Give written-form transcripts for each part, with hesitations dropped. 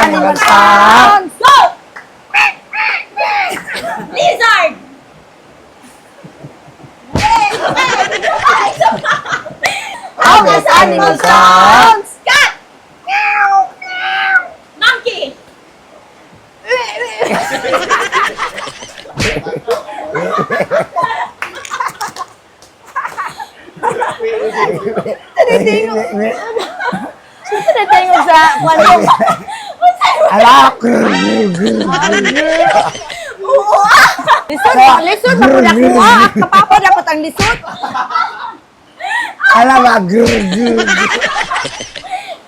animal sounds? Go! Lizard! How does animal sounds? Cat! Monkey! Natingog sa kwan. Alak! Lisod, lisod, makunakuha. Kapapa dapat ang lisod. Alak!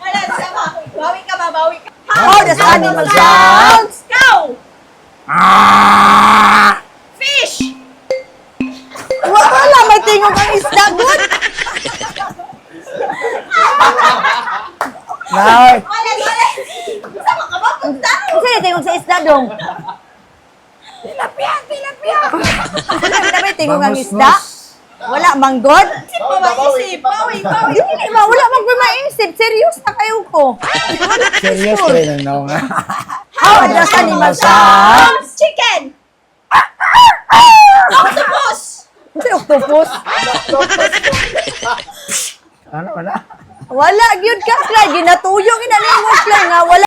Wala, sama. Bawi ka ba? Bawi ka. How does animal sounds? Cow! Ah! Fish! Wala, may tingog ang isda, good. Nay! Wala. Sama ka ba? Punta! Kasi tingog sa isda dong. Tilapia! Wala may tingog ang isda. Wala, manggod. Isip! Bawi! Dili ba, wala mag maisip. Serious na kayo ko. Serious ko rin ang nga. How does animal sounds? Chicken! Octopus! Kasi octopus. Ano, wala? Wala, gyud ka, Clyde. Ginatuyo, ginaliwas lang nga. Wala.